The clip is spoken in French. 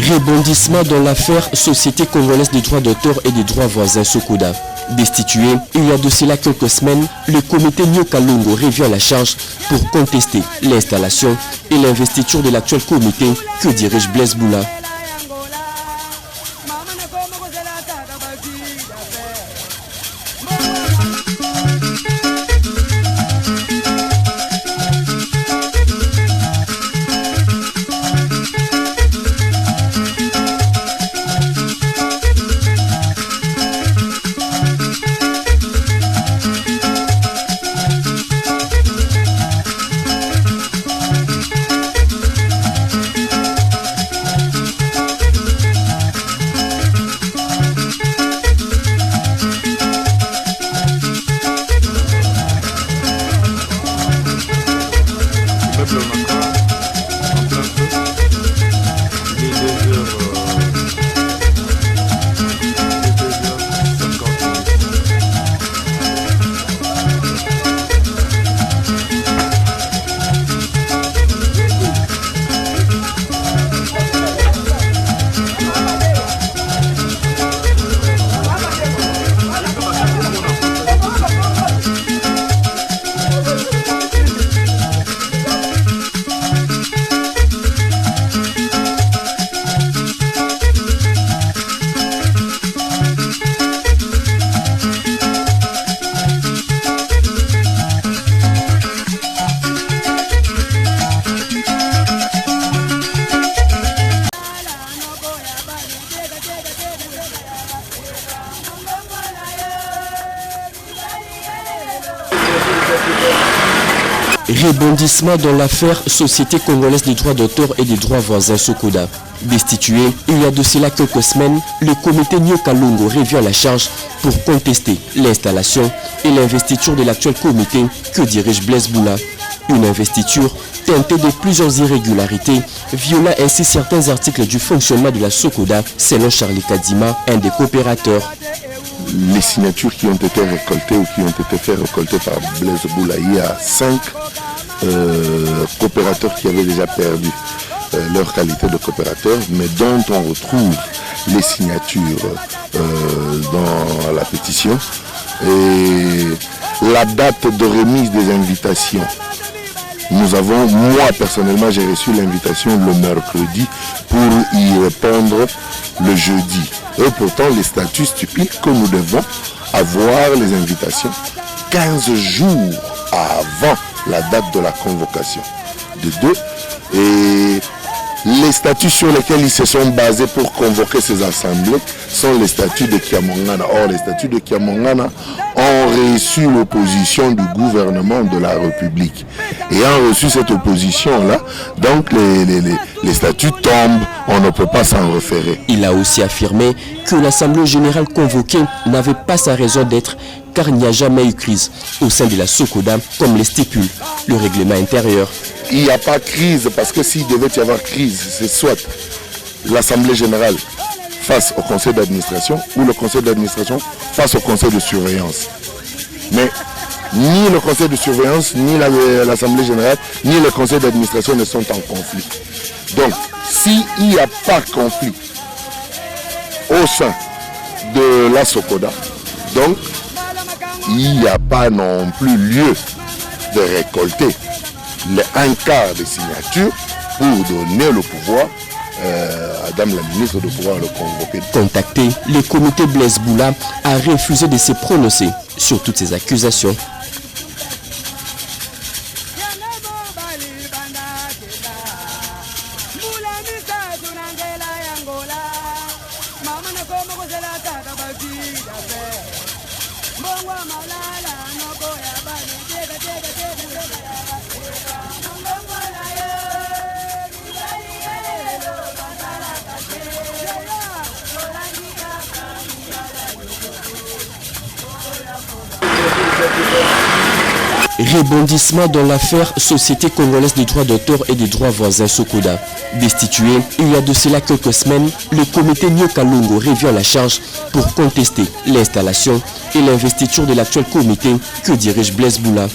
Rebondissement dans l'affaire Société congolaise des droits d'auteur et des droits voisins Sokoda. Destitué il y a de cela quelques semaines, le comité Nyokalongo revient à la charge pour contester l'installation et l'investiture de l'actuel comité que dirige Blaise Boula. Rebondissement dans l'affaire Société congolaise des droits d'auteur et des droits voisins Sokoda. Destitué il y a de cela quelques semaines, le comité Nyokalongo revient à la charge pour contester l'installation et l'investiture de l'actuel comité que dirige Blaise Boula. Une investiture teintée de plusieurs irrégularités, violant ainsi certains articles du fonctionnement de la Sokoda, selon Charlie Kadima, un des coopérateurs. Les signatures qui ont été récoltées ou qui ont été fait récolter par Blaise Boula, il y a 5 coopérateurs qui avaient déjà perdu leur qualité de coopérateur, mais dont on retrouve les signatures dans la pétition. Et la date de remise des invitations, moi personnellement j'ai reçu l'invitation le mercredi pour y répondre le jeudi. Et pourtant les statuts stipulent que nous devons avoir les invitations 15 jours avant la date de la convocation de 2. Et les statuts sur lesquels ils se sont basés pour convoquer ces assemblées sont les statuts de Kiamongana. Or, les statuts de Kiamongana ont reçu l'opposition du gouvernement de la République. Ayant reçu cette opposition-là, donc les statuts tombent, on ne peut pas s'en référer. Il a aussi affirmé que l'Assemblée générale convoquée n'avait pas sa raison d'être, car il n'y a jamais eu crise au sein de la Sokoda, comme le stipule le règlement intérieur. Il n'y a pas crise, parce que s'il devait y avoir crise, c'est soit l'Assemblée générale face au conseil d'administration ou le conseil d'administration face au conseil de surveillance. Mais ni le conseil de surveillance, ni l'Assemblée générale, ni le conseil d'administration ne sont en conflit. Donc, s'il n'y a pas de conflit au sein de la Sokoda, donc il n'y a pas non plus lieu de récolter un quart des signatures pour donner le pouvoir à Madame la ministre de pouvoir le convoquer. Contacté, le comité Blaise Boula a refusé de se prononcer sur toutes ces accusations. Rebondissement dans l'affaire Société congolaise des droits d'auteur et des droits voisins Sokoda. Destitué il y a de cela quelques semaines, le comité Nyokalongo revient à la charge pour contester l'installation et l'investiture de l'actuel comité que dirige Blaise Boula.